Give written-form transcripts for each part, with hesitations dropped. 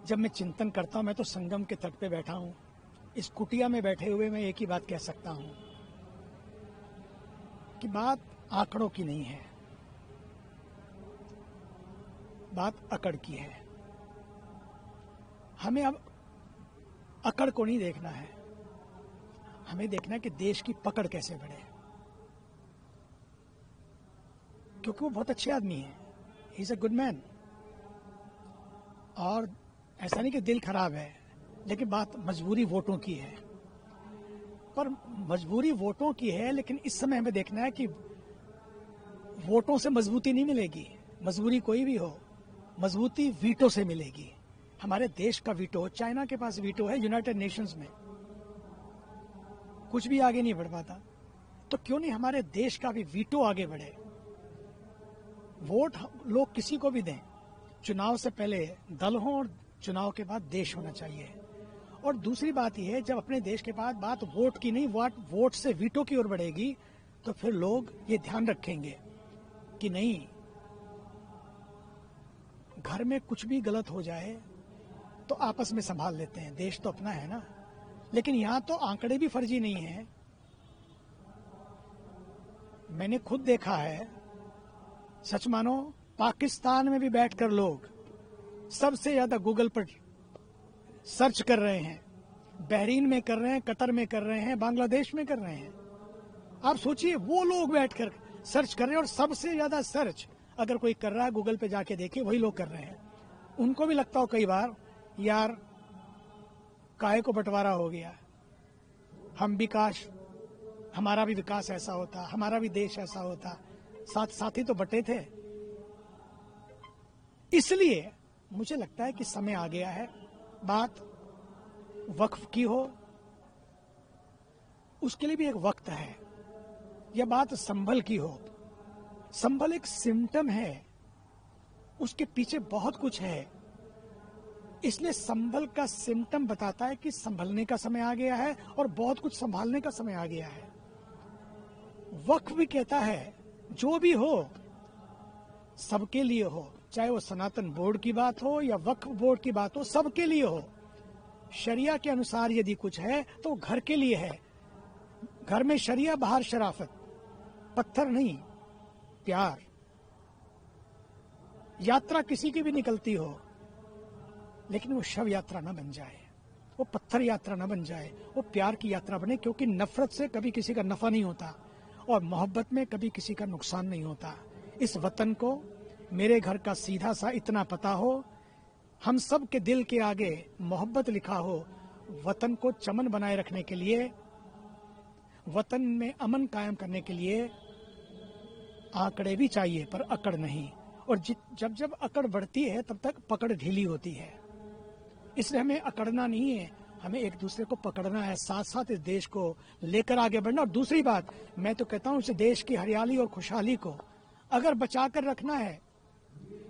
जब मैं चिंतन करता हूं, मैं तो संगम के तट पे बैठा हूं। इस कुटिया में बैठे हुए मैं एक ही बात कह सकता हूं कि बात आंकड़ों की नहीं है, बात अकड़ की है। हमें अब अकड़ को नहीं देखना है, हमें देखना है कि देश की पकड़ कैसे बढ़े, क्योंकि वो बहुत अच्छे आदमी है, he is a good man. और ऐसा नहीं कि दिल खराब है, लेकिन बात मजबूरी वोटों की है। पर मजबूरी वोटों की है, लेकिन इस समय हमें देखना है कि वोटों से मजबूती नहीं मिलेगी। मजबूरी कोई भी हो, मजबूती वीटो से मिलेगी। हमारे देश का वीटो, चाइना के पास वीटो है यूनाइटेड नेशंस में, कुछ भी आगे नहीं बढ़ पाता। तो क्यों नहीं हमारे देश का भी वीटो आगे बढ़े। वोट लोग किसी को भी दें, चुनाव से पहले दल हो और चुनाव के बाद देश होना चाहिए। और दूसरी बात यह है, जब अपने देश के बाद बात वोट की नहीं, वोट से वीटो की ओर बढ़ेगी, तो फिर लोग ये ध्यान रखेंगे कि नहीं, घर में कुछ भी गलत हो जाए तो आपस में संभाल लेते हैं, देश तो अपना है ना। लेकिन यहां तो आंकड़े भी फर्जी नहीं है। मैंने खुद देखा है, सच मानो, पाकिस्तान में भी बैठकर लोग सबसे ज्यादा गूगल पर सर्च कर रहे हैं। बहरीन में कर रहे हैं, कतर में कर रहे हैं, बांग्लादेश में कर रहे हैं। आप सोचिए, वो लोग बैठकर सर्च कर रहे हैं, और सबसे ज्यादा सर्च अगर कोई कर रहा है गूगल पे जाके देखिए, वही लोग कर रहे हैं। उनको भी लगता हो कई बार, यार काहे को बंटवारा हो गया, हम भी काश हमारा भी विकास ऐसा होता, हमारा भी देश ऐसा होता, साथी तो बटे थे। इसलिए मुझे लगता है कि समय आ गया है, बात वक्फ की हो, उसके लिए भी एक वक्त है। यह बात संभल की हो, संभल एक सिम्टम है, उसके पीछे बहुत कुछ है। इसलिए संभल का सिम्टम बताता है कि संभलने का समय आ गया है और बहुत कुछ संभालने का समय आ गया है। वक्फ भी कहता है जो भी हो सबके लिए हो, चाहे वो सनातन बोर्ड की बात हो या वक्फ बोर्ड की बात हो, सबके लिए हो। शरिया के अनुसार यदि कुछ है तो घर के लिए है। घर में शरिया, बाहर शराफत। पत्थर नहीं, प्यार। यात्रा किसी की भी निकलती हो, लेकिन वो शव यात्रा न बन जाए, वो पत्थर यात्रा न बन जाए, वो प्यार की यात्रा बने। क्योंकि नफरत से कभी किसी का नफा नहीं होता और मोहब्बत में कभी किसी का नुकसान नहीं होता। इस वतन को, मेरे घर का सीधा सा इतना पता हो, हम सब के दिल के आगे मोहब्बत लिखा हो। वतन को चमन बनाए रखने के लिए, वतन में अमन कायम करने के लिए आंकड़े भी चाहिए, पर अकड़ नहीं। और जब जब अकड़ बढ़ती है तब तक पकड़ ढीली होती है। इसलिए हमें अकड़ना नहीं है, हमें एक दूसरे को पकड़ना है, साथ साथ इस देश को लेकर आगे बढ़ना। और दूसरी बात, मैं तो कहता हूं, इस देश की हरियाली और खुशहाली को अगर बचा कर रखना है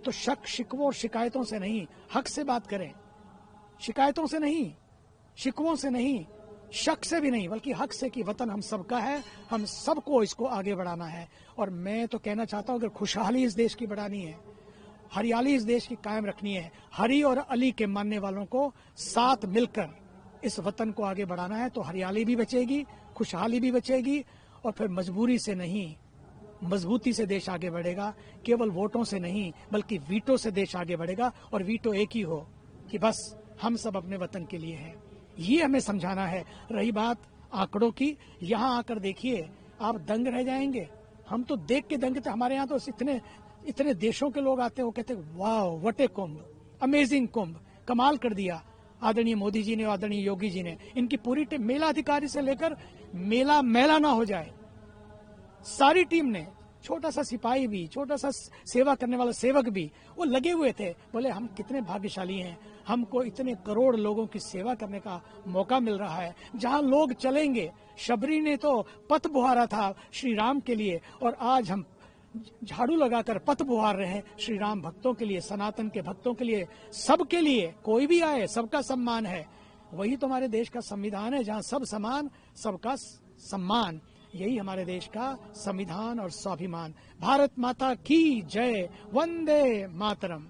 तो शक, शिकवों और शिकायतों से नहीं, हक से बात करें। शिकायतों से नहीं, शिकवों से नहीं, शक से भी नहीं, बल्कि हक से कि वतन हम सबका है, हम सबको इसको आगे बढ़ाना है। और मैं तो कहना चाहता हूं, अगर खुशहाली इस देश की बढ़ानी है, हरियाली इस देश की कायम रखनी है, हरी और अली के मानने वालों को साथ मिलकर इस वतन को आगे बढ़ाना है, तो हरियाली भी बचेगी, खुशहाली भी बचेगी। और फिर मजबूरी से नहीं, मजबूती से देश आगे बढ़ेगा। केवल वोटों से नहीं, बल्कि वीटो से देश आगे बढ़ेगा। और वीटो एक ही हो कि बस हम सब अपने वतन के लिए हैं, ये हमें समझाना है। रही बात आंकड़ों की, यहाँ आकर देखिए, आप दंग रह जाएंगे। हम तो देख के दंग थे। हमारे यहाँ तो इतने देशों के लोग आते हैं, वो कहते हैं वाह व्हाट ए कुंभ, अमेजिंग कुंभ, कमाल कर दिया आदरणीय मोदी जी ने, आदरणीय योगी जी ने। इनकी पूरी टीम, मेला अधिकारी से लेकर मेला मैला ना हो जाए, सारी टीम ने, छोटा सा सिपाही भी, छोटा सा सेवा करने वाला सेवक भी, वो लगे हुए थे। बोले हम कितने भाग्यशाली हैं, हमको इतने करोड़ लोगों की सेवा करने का मौका मिल रहा है। जहां लोग चलेंगे, शबरी ने तो पथ बुहारा था श्री राम के लिए, और आज हम झाड़ू लगाकर पथ बुहार रहे हैं श्री राम भक्तों के लिए, सनातन के भक्तों के लिए, सबके लिए। कोई भी आए, सबका सम्मान है। वही तो हमारे देश का संविधान है, जहां सब समान, सबका सम्मान। यही हमारे देश का संविधान और स्वाभिमान। भारत माता की जय, वंदे मातरम।